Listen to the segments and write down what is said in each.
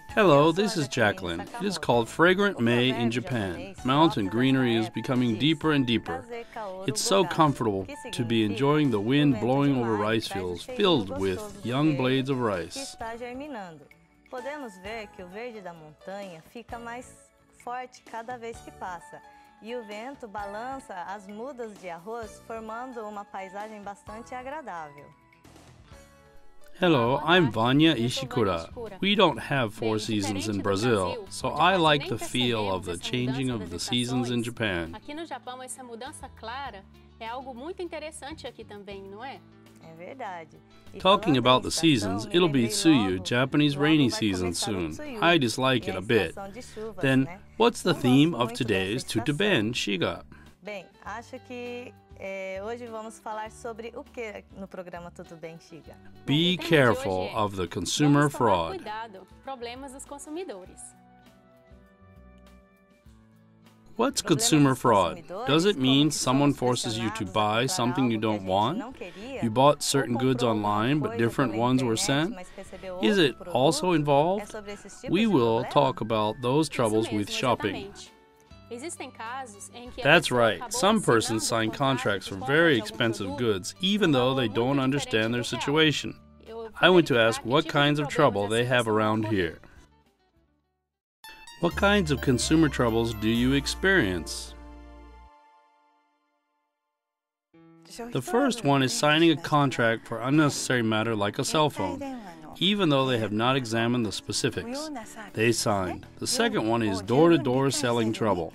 Hello, this is Jacqueline. It is called Fragrant May in Japan. Mountain greenery is becoming deeper and deeper. It's so comfortable to be enjoying the wind blowing over rice fields filled with young blades of rice. Podemos ver que o verde da montanha fica mais forte cada vez que passa, e o vento balança as mudas de arroz, formando uma paisagem bastante agradável. Hello, I'm Vanya Ishikura. We don't have 4 seasons in Brazil, so I like the feel of the changing of the seasons in Japan. Aqui no Japão, essa mudança clara é algo muito interessante aqui também, não é? É verdade. Talking about the seasons, it'll be Tsuyu, Japanese rainy season soon. I dislike it a bit. Then, what's the theme of today's Tudo Bem, SHIGA? Bem, acho que hoje vamos falar sobre o que no programa Tudo Bem, SHIGA? Be careful of the consumer fraud. Cuidado, problemas dos consumidores. What's consumer fraud? Does it mean someone forces you to buy something you don't want? You bought certain goods online, but different ones were sent? Is it also involved? We will talk about those troubles with shopping. That's right. Some persons sign contracts for very expensive goods, even though they don't understand their situation. I went to ask what kinds of trouble they have around here. What kinds of consumer troubles do you experience? The first one is signing a contract for unnecessary matter like a cell phone, even though they have not examined the specifics. They signed. The second one is door-to-door selling trouble.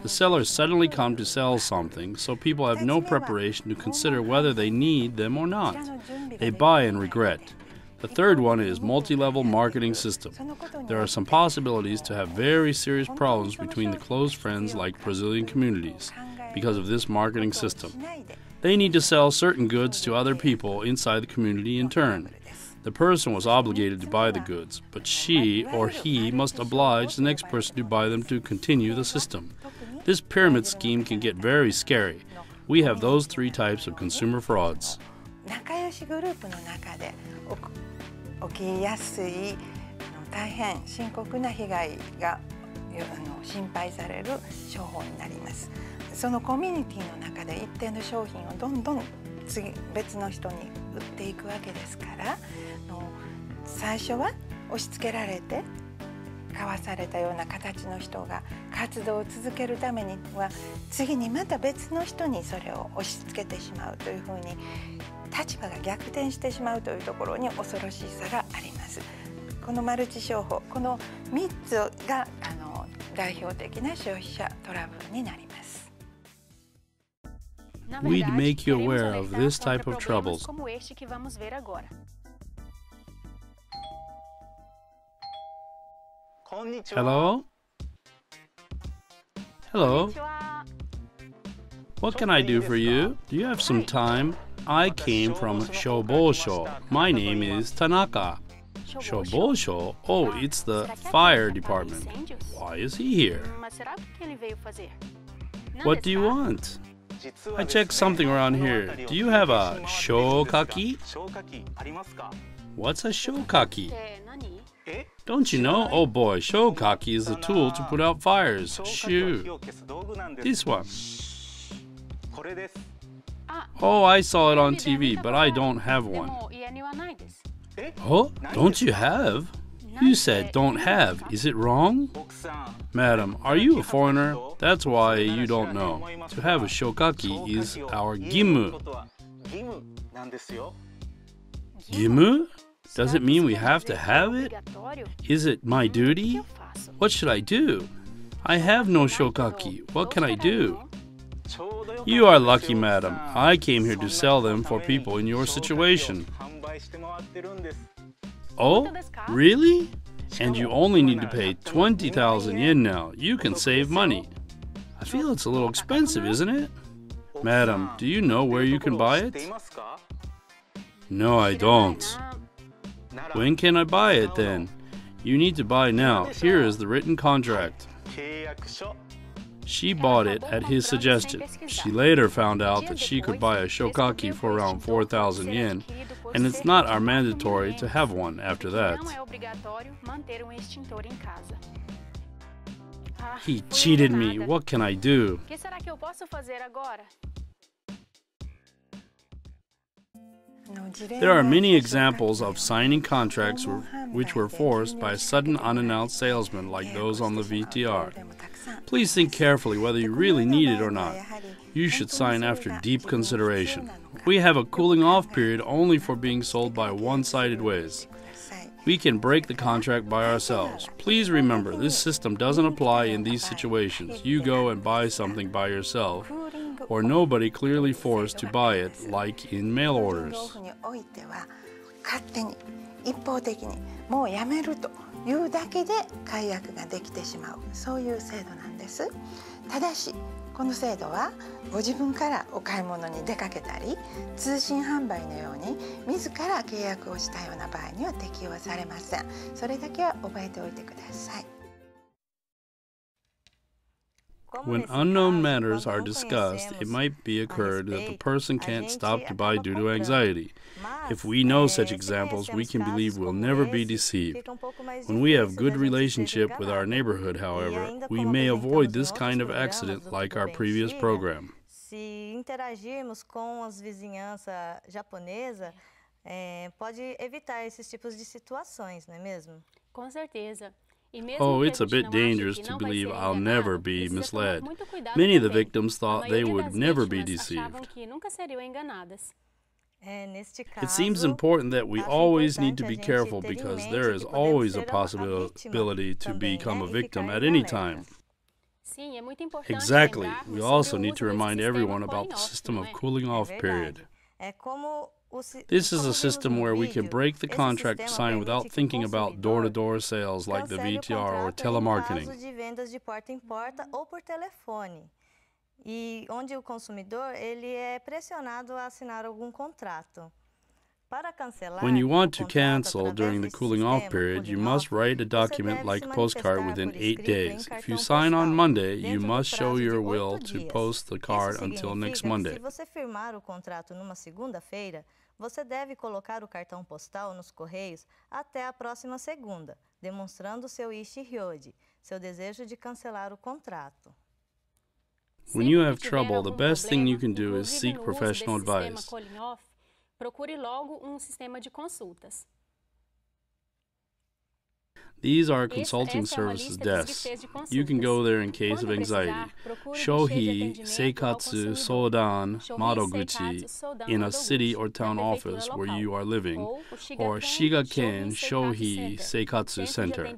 The sellers suddenly come to sell something, so people have no preparation to consider whether they need them or not. They buy and regret. The third one is multi-level marketing system. There are some possibilities to have very serious problems between the close friends like Brazilian communities because of this marketing system. They need to sell certain goods to other people inside the community in turn. The person was obligated to buy the goods, but she or he must oblige the next person to buy them to continue the system. This pyramid scheme can get very scary. We have those 3 types of consumer frauds. 起きやすい大変深刻な被害が心配される商法になります。そのコミュニティの中で一定の商品をどんどん別の人に売っていくわけですから、最初は押し付けられて買わされたような形の人が活動を続けるためには次にまた別の人にそれを押し付けてしまうというふうに立場が逆転してしまうというところに恐ろしさがあります。このマルチ商法、この3つが代表的な消費者トラブルになります。We'd make you aware of this type of troubles. Hello? Hello? What can I do for you? Do you have some time? I came from Shobosho. My name is Tanaka. Shobosho? Oh, it's the fire department. Why is he here? What do you want? I checked something around here. Do you have a shokaki? What's a shokaki? Don't you know? Oh boy, shokaki is a tool to put out fires. Shoo. This one. Oh, I saw it on TV, but I don't have one. Oh, don't you have? You said don't have. Is it wrong? Madam, are you a foreigner? That's why you don't know. To have a shokaki is our gimu. Gimu? Does it mean we have to have it? Is it my duty? What should I do? I have no shokaki. What can I do? You are lucky, madam. I came here to sell them for people in your situation. Oh, really? And you only need to pay 20,000 yen now. You can save money. I feel it's a little expensive, isn't it? Madam, do you know where you can buy it? No, I don't. When can I buy it then? You need to buy now. Here is the written contract. She bought it at his suggestion. She later found out that she could buy a shokaki for around 4,000 yen, And it's not our mandatory to have one after that. Não é obrigatório manter extintor em casa. He cheated me. What can I do? O que será que eu posso fazer agora? There are many examples of signing contracts which were forced by a sudden unannounced salesman like those on the VTR. Please think carefully whether you really need it or not. You should sign after deep consideration. We have a cooling off period only for being sold by one-sided ways. We can break the contract by ourselves. Please remember, this system doesn't apply in these situations. You go and buy something by yourself, or nobody clearly forced to buy it, like in mail orders. 勝手に一方的にもうやめるというだけで解約ができてしまう、そういう制度なんです。ただしこの制度はご自分からお買い物に出かけたり通信販売のように自ら契約をしたような場合には適用されません。それだけは覚えておいてください。When unknown matters are discussed, it might be occurred that the person can't stop to buy due to anxiety. If we know such examples, we can believe we'll never be deceived. When we have good relationship with our neighborhood, however, we may avoid this kind of accident like our previous program. Se interagirmos com as vizinhança japonesa, pode evitar esses tipos de situações, não é mesmo? Com certeza. Oh, it's a bit dangerous to believe I'll never be misled. Many of the victims thought they would never be deceived. It seems important that we always need to be careful because there is always a possibility to become a victim at any time. Exactly. We also need to remind everyone about the system of cooling off period. This is a system where we can break the contract signed without thinking about door-to-door sales like the VTR or telemarketing. E onde o consumidor ele é pressionado a assinar algum contrato. When you want to cancel during the cooling off period, you must write a document like a postcard within 8 days. If you sign on Monday, you must show your will to post the card until next Monday. Se você firmar o contrato numa segunda-feira, você deve colocar o cartão postal nos correios até a próxima segunda, demonstrando seu ishi-ryōji, seu desejo de cancelar o contrato. When you have trouble, the best thing you can do is seek professional advice. Procure logo sistema de consultas. These are consulting services desks. You can go there in case of anxiety. Shohi Seikatsu Sodan Madoguchi in a city or town office where you are living, or SHIGA Ken Shohi Seikatsu Center.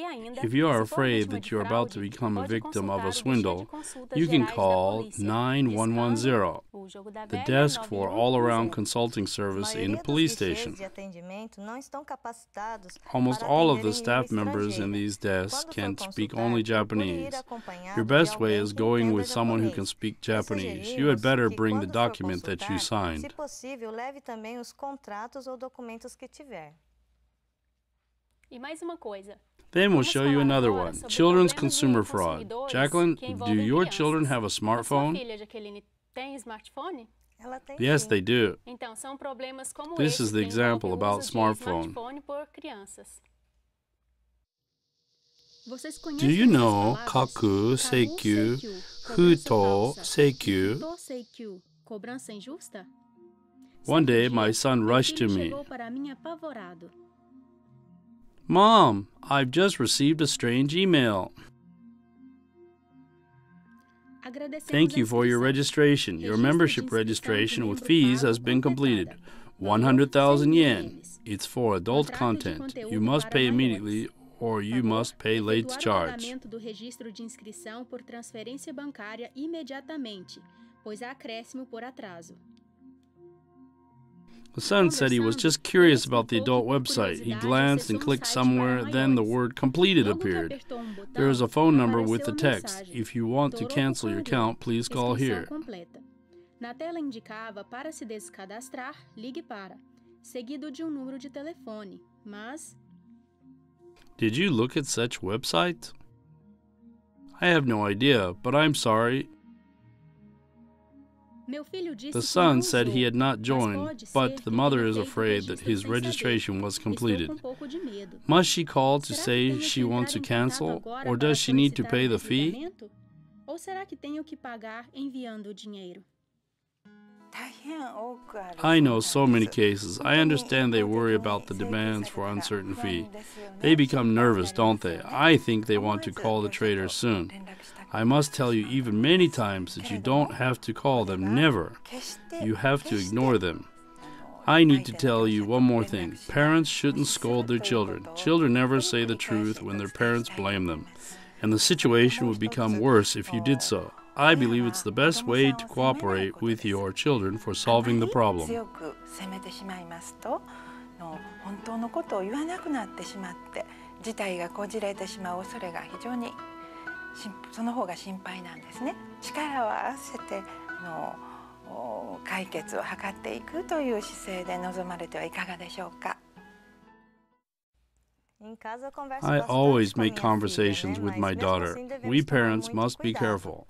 If you are afraid that you are about to become a victim of a swindle, you can call 9110, the desk for all-around consulting service in a police station. Almost all of the staff members in these desks can speak only Japanese. Your best way is going with someone who can speak Japanese. You had better bring the document that you signed. E mais uma coisa. Then we'll show you another one, children's consumer fraud. Jacqueline, do your children have a smartphone? Yes, they do. This is the example about smartphone. Do you know kaku, seikyu, futo, seikyu? One day, my son rushed to me. Mom, I've just received a strange email. Thank you for your registration. Your membership registration with fees has been completed. 100,000 yen. It's for adult content. You must pay immediately or you must pay late charge. The son said he was just curious about the adult website. He glanced and clicked somewhere, then the word completed appeared. There is a phone number with the text. If you want to cancel your account, please call here. Na tela indicava para se descadastrar, ligue para, seguido de número de telefone, mas... Did you look at such websites? I have no idea, but I'm sorry. The son said he had not joined, but the mother is afraid that his registration was completed. Must she call to say she wants to cancel, or does she need to pay the fee? Ou será que tenho que pagar enviando o dinheiro? I know so many cases. I understand they worry about the demands for uncertain fee. They become nervous, don't they? I think they want to call the traders soon. I must tell you even many times that you don't have to call them, never. You have to ignore them. I need to tell you one more thing. Parents shouldn't scold their children. Children never say the truth when their parents blame them. And the situation would become worse if you did so. I believe it's the best way to cooperate with your children for solving the problem. 本当のことを言わなくなってしまって事態がこじれてしまう恐れが非常にその方が心配なんですね。力を合わせて解決を図っていくという姿勢で臨まれてはいかがでしょうか。I always make conversations with my daughter. We parents must be careful.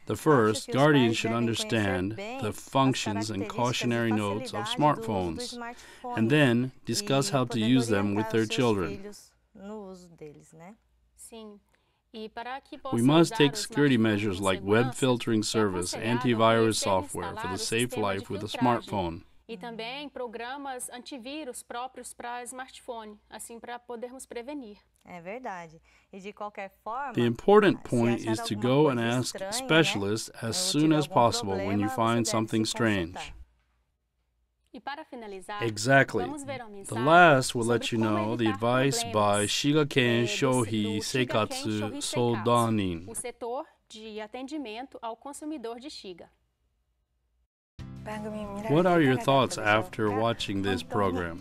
The first, guardians should understand the functions and cautionary notes of smartphones, and then discuss how to use them with their children. We must take security measures like web filtering service, antivirus software for the safe life with a smartphone. E também programas antivírus próprios para smartphone, assim para podermos prevenir. É verdade. E de qualquer forma, the important point is to go and ask specialists as soon as possible when you find something strange. E para finalizar, exactly. The last will let you know the advice by SHIGA May Shohi Seikatsu Soudanin. O setor de atendimento ao consumidor de SHIGA. What are your thoughts after watching this program?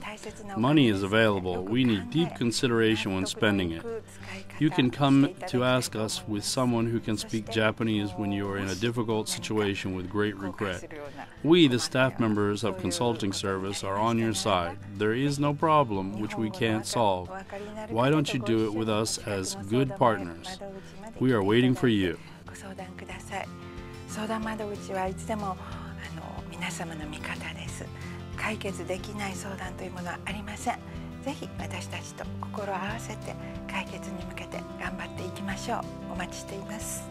Money is available. We need deep consideration when spending it. You can come to ask us with someone who can speak Japanese when you are in a difficult situation with great regret. We, the staff members of consulting service, are on your side. There is no problem which we can't solve. Why don't you do it with us as good partners? We are waiting for you. 皆様の味方です。解決できない相談というものはありません。ぜひ私たちと心を合わせて解決に向けて頑張っていきましょう。お待ちしています。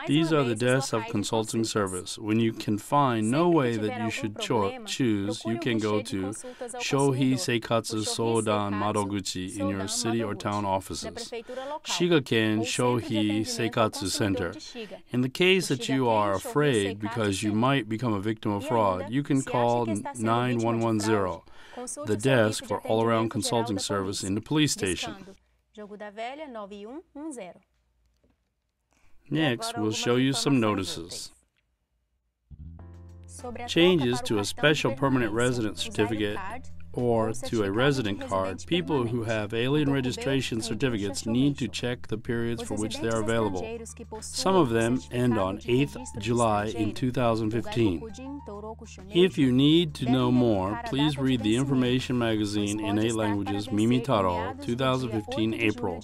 These are the desks of consulting service. When you can find no way that you should choose, you can go to Shohi Seikatsu Soudan Madoguchi in your city or town offices. SHIGA Ken Shohi Seikatsu Center. In the case that you are afraid because you might become a victim of fraud, you can call 9110, the desk for all-around consulting service in the police station. Next, we'll show you some notices. Changes to a special permanent resident certificate or to a resident card, people who have alien registration certificates need to check the periods for which they are available. Some of them end on 8th July in 2015. If you need to know more, please read the information magazine in 8 languages, Mimi Taro, 2015 April,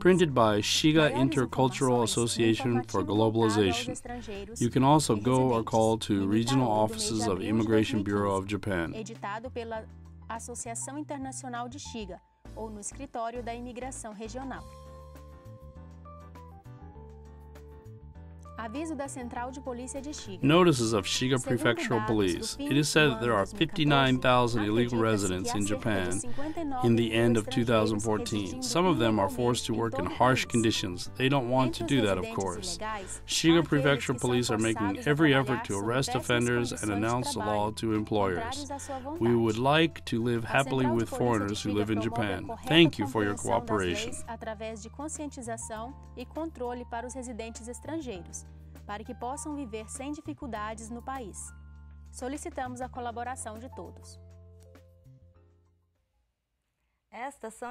printed by SHIGA Intercultural Association for Globalization. You can also go or call to regional offices of Immigration Bureau of Japan. Associação Internacional de SHIGA, ou no Escritório da Imigração Regional. Aviso da Central de Polícia de SHIGA. Notices of SHIGA Prefectural Police. It is said that there are 59,000 illegal residents in Japan in the end of 2014. Some of them are forced to work in harsh conditions. They don't want to do that, of course. SHIGA Prefectural Police are making every effort to arrest offenders and announce the law to employers. We would like to live happily with foreigners who live in Japan. Thank you for your cooperation. Através de conscientização e controle para os residentes estrangeiros, para que possam viver sem dificuldades no país. Solicitamos a colaboração de todos.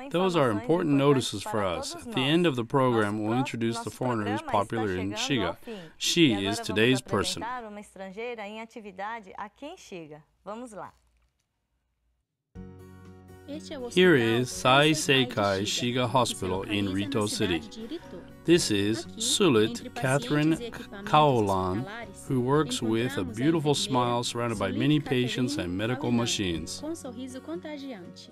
Those are important notices for us. At the end of the program, we'll introduce the foreigner who's popular in SHIGA. She is today's person. Here is Sai Seikai SHIGA Hospital in Rito City. This is Sulit Catherine Kaolan, who works with a beautiful smile surrounded by many patients and medical machines. Com sorriso contagiante.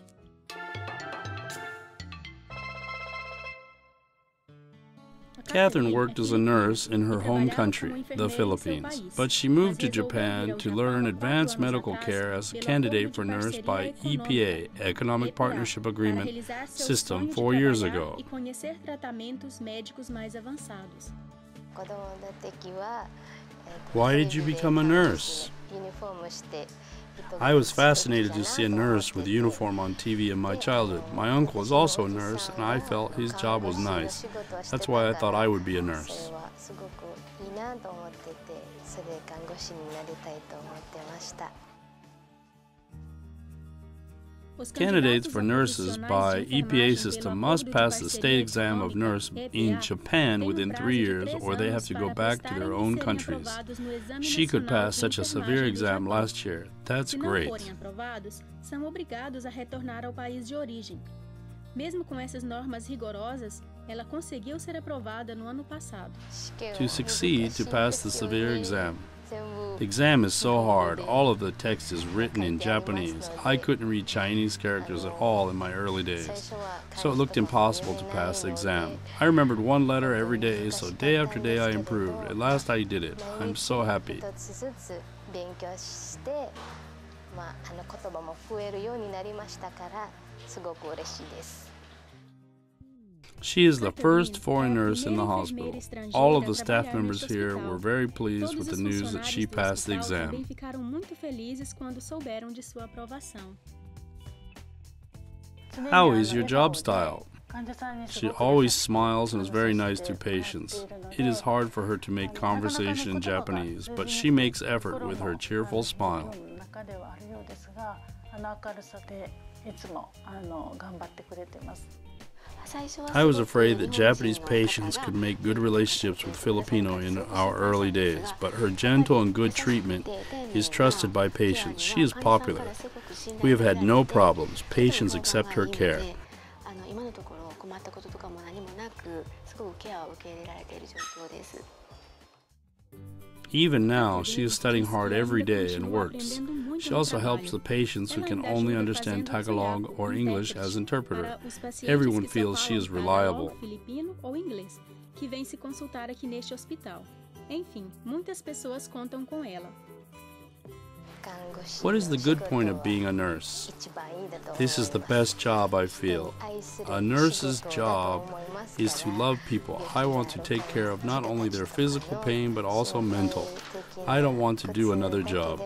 Catherine worked as a nurse in her home country, the Philippines, but she moved to Japan to learn advanced medical care as a candidate for nurse by EPA, Economic Partnership Agreement system, 4 years ago. E conhecer tratamentos médicos mais avançados. Why did you become a nurse? I was fascinated to see a nurse with a uniform on TV in my childhood. My uncle was also a nurse, and I felt his job was nice. That's why I thought I would be a nurse. Candidates for nurses by EPA system must pass the state exam of nurse in Japan within 3 years, or they have to go back to their own countries. She could pass such a severe exam last year. That's great. São obrigados a retornar ao país de origem. Mesmo com essas normas rigorosas, ela conseguiu ser aprovada no ano passado. To succeed, to pass the severe exam. The exam is so hard. All of the text is written in Japanese. I couldn't read Chinese characters at all in my early days, so it looked impossible to pass the exam. I remembered one letter every day, so day after day I improved. At last I did it. I'm so happy. She is the first foreign nurse in the hospital. All of the staff members here were very pleased with the news that she passed the exam. Ficaram muito felizes quando souberam de sua aprovação. How is your job style? She always smiles and is very nice to patients. It is hard for her to make conversation in Japanese, but she makes effort with her cheerful smile. I was afraid that Japanese patients could make good relationships with Filipino in our early days, but her gentle and good treatment is trusted by patients. She is popular. We have had no problems. Patients accept her care. Even now, she is studying hard every day and works. She also helps the patients who can only understand Tagalog or English as interpreter. Everyone feels she is reliable. Filipino ou inglês, que vem se consultar aqui neste hospital. Enfim, muitas pessoas contam com ela. What is the good point of being a nurse? This is the best job, I feel. A nurse's job is to love people. I want to take care of not only their physical pain, but also mental. I don't want to do another job.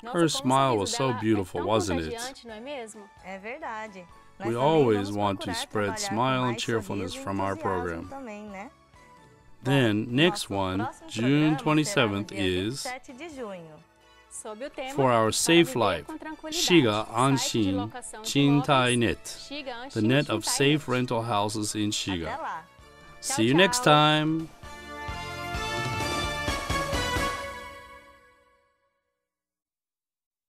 Her smile was so beautiful, wasn't it? É verdade. We always want to spread smile and cheerfulness from our program. Then, next one, June 27th, is for our safe life, SHIGA Anshin Chintai Net, the net of safe rental houses in SHIGA. See you next time!